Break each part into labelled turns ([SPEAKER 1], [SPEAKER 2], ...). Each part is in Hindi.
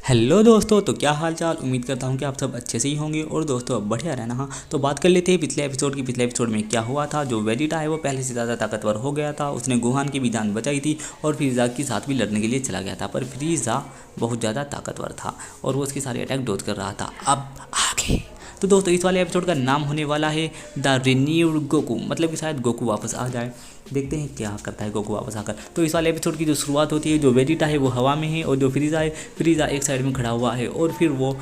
[SPEAKER 1] हेलो दोस्तों, तो क्या हाल चाल। उम्मीद करता हूँ कि आप सब अच्छे से ही होंगे और दोस्तों अब बढ़िया रहना। हाँ, तो बात कर लेते हैं पिछले एपिसोड में क्या हुआ था। जो वेजिटा है वो पहले से ज़्यादा ताकतवर हो गया था। उसने गोहान की भी जान बचाई थी और फ्रीज़ा के साथ भी लड़ने के लिए चला गया था, पर फ्रीज़ा बहुत ज़्यादा ताकतवर था और वो उसके सारे अटैक डोज कर रहा था। अब आगे तो दोस्तों इस वाले एपिसोड का नाम होने वाला है द रिन्यूड गोकू, मतलब कि शायद गोकू वापस आ जाए। देखते हैं क्या करता है गोकू वापस आकर। तो इस वाले एपिसोड की जो शुरुआत होती है, जो वेजिटा है वो हवा में है और जो फ्रीज़ा एक साइड में खड़ा हुआ है। और फिर वो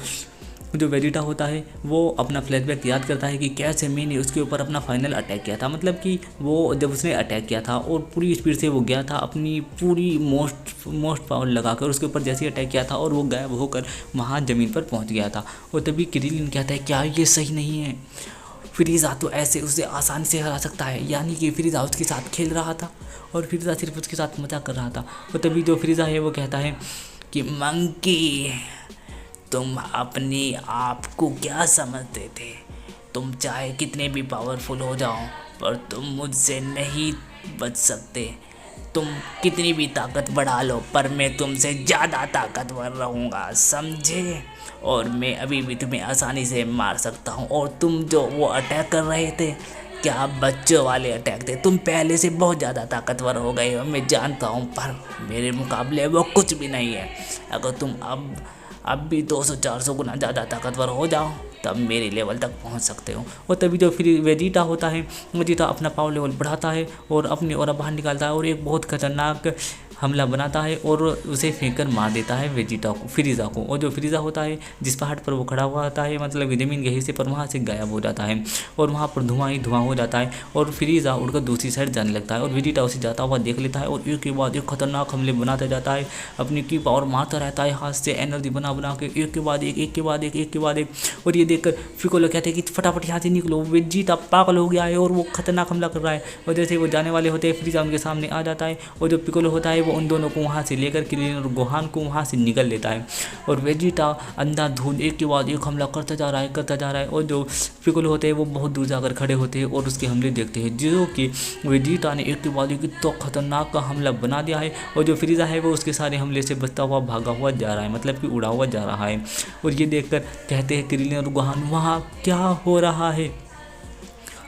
[SPEAKER 1] जो वेजिटा होता है वो अपना फ्लैशबैक याद करता है कि कैसे मैंने उसके ऊपर अपना फाइनल अटैक किया था। मतलब कि वो जब उसने अटैक किया था और पूरी स्पीड से वो गया था, अपनी पूरी मोस्ट पावर लगाकर उसके ऊपर जैसे ही अटैक किया था और वो गायब होकर वहाँ ज़मीन पर पहुँच गया था। और तभी क्रिलिन कहता है क्या ये सही नहीं है, फ्रीज़ा तो ऐसे उसे आसानी से हरा सकता है। यानी कि फ्रीज़ा उसके साथ खेल रहा था और फ्रीज़ा सिर्फ उसके साथ मजाक कर रहा था। और तभी जो फ्रीज़ा है वो कहता है कि मंकी, तुम अपने आप को क्या समझते थे? तुम चाहे कितने भी पावरफुल हो जाओ पर तुम मुझसे नहीं बच सकते। तुम कितनी भी ताकत बढ़ा लो पर मैं तुमसे ज़्यादा ताकतवर रहूँगा, समझे? और मैं अभी भी तुम्हें आसानी से मार सकता हूँ। और तुम जो वो अटैक कर रहे थे, क्या बच्चों वाले अटैक थे? तुम पहले से बहुत ज़्यादा ताकतवर हो गए हो, मैं जानता हूँ, पर मेरे मुकाबले वो कुछ भी नहीं है। अगर तुम अब भी 200-400 गुना ज़्यादा ताकतवर हो जाओ तब मेरे लेवल तक पहुंच सकते हो। और तभी जो फिर वेजिटा होता है, वेजिटा अपना पावर लेवल बढ़ाता है और अपनी ओर बाहर निकालता है और एक बहुत खतरनाक हमला बनाता है और उसे फेंक कर मार देता है वेजिटा को, फ्रीज़ा को। और जो फ्रीज़ा होता है जिस पहाड़ पर वो खड़ा हुआ होता है, मतलब ज़मीन के हिस्से पर, वहाँ से गायब हो जाता है और वहाँ पर धुआं ही धुआं हो जाता है और फ्रीज़ा उड़कर दूसरी साइड जाने लगता है और वेजिटा उसे जाता हुआ देख लेता है और एक के बाद एक खतरनाक हमले बनाता जाता है। अपनी की पावर मारता रहता है हाथ से, एनर्जी बना बना के एक के बाद एक। और ये देखकर पिकोलो कहते हैं कि फटाफट यहाँ से निकलो, वेजिटा पागल हो गया है और वो खतरनाक हमला कर रहा है। और जैसे वो जाने वाले होते हैं फ्रीज़ा उनके सामने आ जाता है और जो पिकोलो होता है वो उन दोनों को वहाँ से लेकर क्रिलिन और गोहान को वहाँ से निकल लेता है। और वेजिटा अंधाधुंध एक के बाद एक हमला करता जा रहा है और जो पिकोलो होते हैं वो बहुत दूर जाकर खड़े होते हैं और उसके हमले देखते हैं, जो कि वेजिटा ने एक के बाद एक तो खतरनाक का हमला बना दिया है। और जो फ्रीज़ा है वो उसके सारे हमले से बचता हुआ भागा हुआ जा रहा है, मतलब कि उड़ा हुआ जा रहा है। और ये देखकर कहते हैं क्रिलिन और गोहान वहाँ क्या हो रहा है।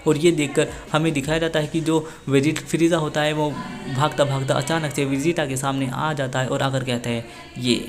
[SPEAKER 1] और ये देखकर हमें दिखाया जाता है कि जो फ्रीज़ा होता है वो भागता भागता अचानक से वेजिटा के सामने आ जाता है और आकर कहता है ये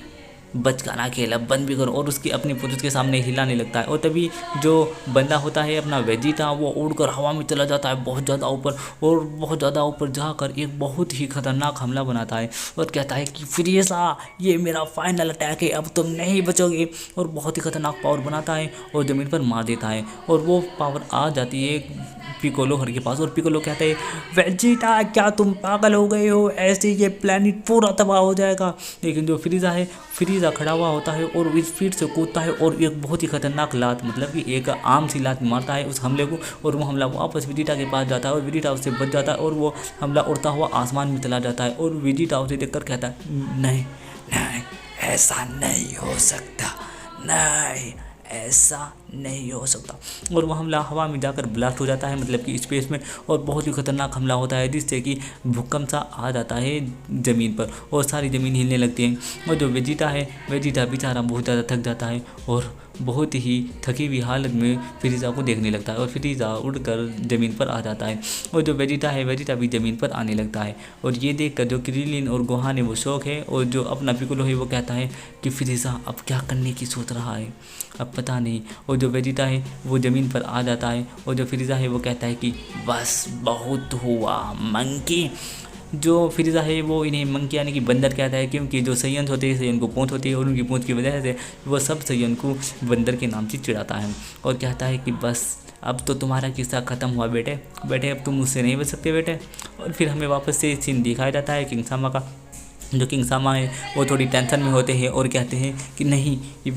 [SPEAKER 1] बचकाना खेल अब बंद भी करो, और उसकी अपनी पुरुष के सामने हिलाने लगता है। और तभी जो बंदा होता है अपना वेजिटा, वो उड़कर हवा में चला जाता है बहुत ज़्यादा ऊपर, और बहुत ज़्यादा ऊपर जाकर एक बहुत ही खतरनाक हमला बनाता है और कहता है कि फ्रीज़ा ये मेरा फाइनल अटैक है, अब तुम नहीं बचोगे। और बहुत ही खतरनाक पावर बनाता है और ज़मीन पर मार देता है और वो पावर आ जाती है पिकोलो हर के पास। और पिकोलो कहते हैं वेजिटा क्या तुम पागल हो गए हो, ऐसे ये प्लेनेट पूरा तबाह हो जाएगा। लेकिन जो फ्रीज़ा खड़ा हुआ होता है और इस स्पीड से कूदता है और एक बहुत ही खतरनाक लात, मतलब कि एक आम सी लात मारता है उस हमले को, और वो हमला वापस वेजिटा के पास जाता है और वेजिटा उससे बच जाता है और वो हमला उड़ता हुआ आसमान में चला जाता है। और वेजिटा उसे देखकर कहता है नहीं नहीं, ऐसा नहीं हो सकता, नहीं ऐसा नहीं हो सकता। और वह हमला हवा में जाकर ब्लास्ट हो जाता है, मतलब कि स्पेस में, और बहुत ही खतरनाक हमला होता है जिससे कि भूकंप सा आ जाता है ज़मीन पर और सारी ज़मीन हिलने लगती है। और जो वेजिटा बेचारा बहुत ज़्यादा थक जाता है और बहुत ही थकी हुई हालत में फ्रीज़ा को देखने लगता है और फ्रीज़ा उड़कर ज़मीन पर आ जाता है और जो वेजिटा भी ज़मीन पर आने लगता है। और ये देखकर जो क्रिलिन और गोहान है वो शौक है, और जो अपना पिकोलो है वो कहता है कि फ्रीज़ा अब क्या करने की सोच रहा है, अब पता नहीं। और जो वेजिटा है वो ज़मीन पर आ जाता है और जो फ्रीज़ा है वो कहता है कि बस बहुत हुआ मंकी। जो फ्रीज़ा है वो इन्हें मंकी यानी कि बंदर कहता है, क्योंकि जो सैयन होते हैं सैयन को पूंछ होती है और उनकी पूंछ की वजह से वो सब सैयन को बंदर के नाम से चिढ़ाता है और कहता है कि बस अब तो तुम्हारा किस्सा ख़त्म हुआ बेटे, अब तुम मुझसे नहीं बच सकते बेटे। और फिर हमें वापस से सीन दिखाया जाता है किंग सामा का। जो किंग सामा है वो थोड़ी टेंशन में होते हैं और कहते हैं कि नहीं, ये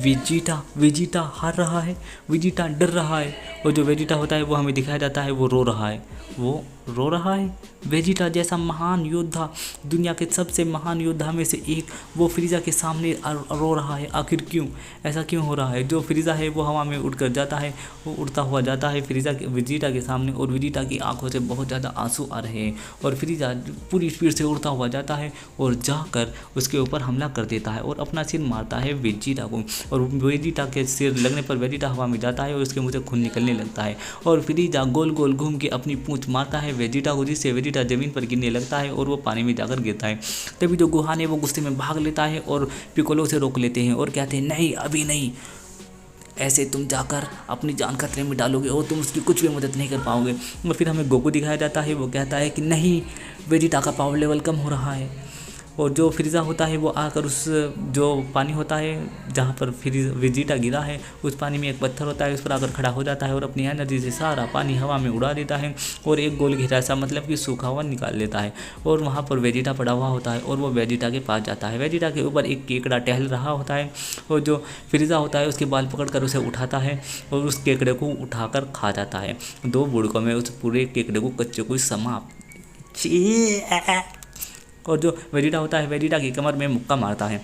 [SPEAKER 1] वेजिटा हार रहा है, वेजिटा डर रहा है। और जो वेजिटा होता है वो हमें दिखाया जाता है वो रो रहा है, वो रो रहा है। वेजिटा जैसा महान योद्धा, दुनिया के सबसे महान योद्धा में से एक, वो फ्रीजा के सामने रो रहा है। आखिर क्यों? ऐसा क्यों हो रहा है? जो फ्रीजा है वो हवा में उड़कर जाता है, वो उड़ता हुआ जाता है वेजिटा के सामने, और वेजिटा की आंखों से बहुत ज़्यादा आंसू आ रहे हैं। और फ्रीजा पूरी स्पीड से उड़ता हुआ जाता है और जाकर उसके ऊपर हमला कर देता है और अपना सिर मारता है वेजिटा को। और वेजिटा के सिर लगने पर वेजिटा हवा में जाता है और उसके मुँह से खून निकलने लगता है। और फ्रीजा गोल गोल घूम के अपनी पूंछ मारता है वेजिटा को, जिससे वेजिटा जमीन पर गिरने लगता है और वो पानी में जाकर गिरता है। तभी जो गोहान है वो गुस्से में भाग लेता है और पिकोलो से रोक लेते हैं और कहते हैं नहीं, अभी नहीं, ऐसे तुम जाकर अपनी जान खतरे में डालोगे और तुम उसकी कुछ भी मदद नहीं कर पाओगे। और फिर हमें गोकू दिखाया जाता है, वो कहता है कि नहीं, वेजिटा का पावर लेवल कम हो रहा है। और जो फ्रीजा होता है वो आकर उस जो पानी होता है जहाँ पर वेजिटा गिरा है, उस पानी में एक पत्थर होता है, उस पर आकर खड़ा हो जाता है और अपनी एनर्जी से सारा पानी हवा में उड़ा देता है और एक गोल घेरा सा, मतलब कि सूखा हुआ निकाल लेता है। और वहाँ पर वेजिटा पड़ा हुआ होता है और वो वेजिटा के पास जाता है। वेजिटा के ऊपर एक केकड़ा टहल रहा होता है और जो फ्रीजा होता है उसके बाल पकड़कर उसे उठाता है और उस केकड़े को उठाकर खा जाता है। 2 बुड़कों में उस पूरे केकड़े को कच्चे को समाप्त। और जो वेजिटा होता है वेजिटा की कमर में मुक्का मारता है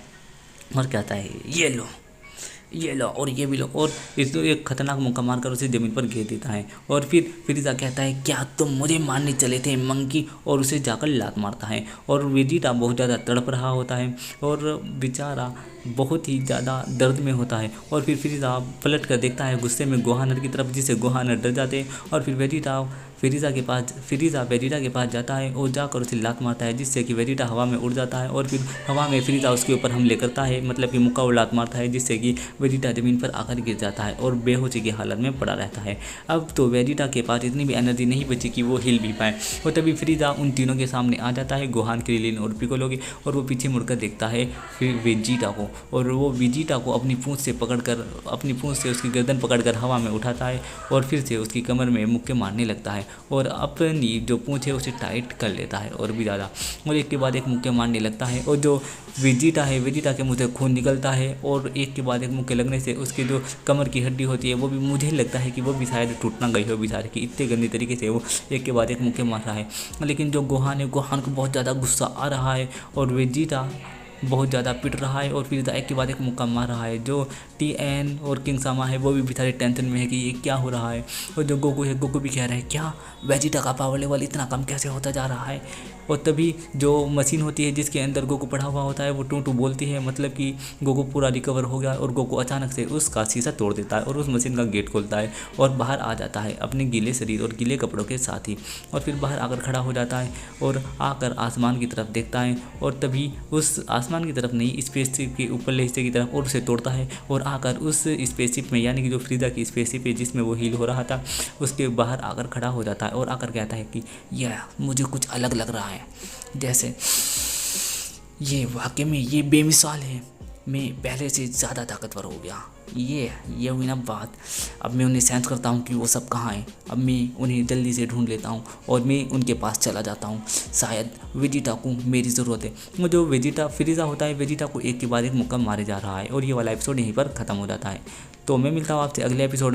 [SPEAKER 1] और कहता है ये लो और ये भी लो, और इसको एक खतरनाक मुक्का मारकर उसे ज़मीन पर घेर देता है। और फिर फ्रीजा कहता है क्या तुम मुझे मारने चले थे मंकी, और उसे जाकर लात मारता है। और वेजिटा बहुत ज़्यादा तड़प रहा होता है और बेचारा बहुत ही ज़्यादा दर्द में होता है। और फिर फ्रीजा पलट कर देखता है गुस्से में गोहानर की तरफ, जिससे गोहानर डर जाते हैं। और फिर फ्रीजा वेजिटा के पास जाता है और जाकर उसे लात मारता है, जिससे कि वेजिटा हवा में उड़ जाता है। और फिर हवा में फ्रीजा उसके ऊपर हमले करता है, मतलब कि मुक्का और लात मारता है, जिससे कि वेजिटा ज़मीन पर आकर गिर जाता है और बेहोशी की हालत में पड़ा रहता है। अब तो वेजिटा के पास इतनी भी एनर्जी नहीं बची कि वो हिल भी पाए। और तभी फ्रीजा उन तीनों के सामने आ जाता है, गोहान, क्रिलिन और पिकोलो के, और वो पीछे मुड़कर देखता है फिर वेजिटा को, और वो वेजिटा को अपनी पूंछ से उसकी गर्दन पकड़कर हवा में उठाता है और फिर से उसकी कमर में मुक्के मारने लगता है और अपनी जो पूंछ है उसे टाइट कर लेता है और भी ज़्यादा, और एक के बाद एक मुक्के मारने लगता है। और जो वेजिटा के मुँह से खून निकलता है और एक के बाद एक मुक्के लगने से उसकी जो कमर की हड्डी होती है वो भी, मुझे लगता है कि वो भी शायद टूटना गई हो बेचारे की, इतने गंदे तरीके से वो एक के बाद एक मुक्के मार रहा है। लेकिन जो गोहान को बहुत ज़्यादा गुस्सा आ रहा है और वेजिटा बहुत ज़्यादा पिट रहा है और फिर एक के बाद एक मुक्का मार रहा है। जो टीएन और किंग सामा है वो भी बेचारे टेंशन में है कि ये क्या हो रहा है। और जो गोकू है, गोकू भी कह रहा है क्या वेजिटा का पावर लेवल इतना कम कैसे होता जा रहा है। और तभी जो मशीन होती है जिसके अंदर गोकू पड़ा हुआ होता है वो टू बोलती है, मतलब कि गोकू पूरा रिकवर हो गया, और गोकू अचानक से उसका शीशा तोड़ देता है और उस मशीन का गेट खोलता है और बाहर आ जाता है अपने गीले शरीर और गीले कपड़ों के साथ ही। और फिर बाहर आकर खड़ा हो जाता है और आकर आसमान की तरफ देखता है, और तभी उस आसमान की तरफ नहीं, स्पेसशिप के ऊपरले हिस्से की तरफ, और उसे तोड़ता है और आकर उस स्पेसशिप में, यानी कि जो फ्रीजा की स्पेसशिप है जिसमें वो हील हो रहा था, उसके बाहर आकर खड़ा हो जाता है और आकर कहता है कि यह मुझे कुछ अलग लग रहा है, जैसे ये वाकई में ये बेमिसाल है, मैं पहले से ज़्यादा ताकतवर हो गया। ये हुई ना बात। अब मैं उन्हें सेंस करता हूँ कि वो सब कहाँ हैं। अब मैं उन्हें जल्दी से ढूंढ लेता हूँ और मैं उनके पास चला जाता हूँ। शायद वेजिटा को मेरी ज़रूरत है। वो जो फ्रीजा होता है वेजिटा को एक के बाद एक मुक्का मारे जा रहा है और ये वाला एपिसोड यहीं पर ख़त्म हो जाता है। तो मैं मिलता हूँ आपसे अगले एपिसोड।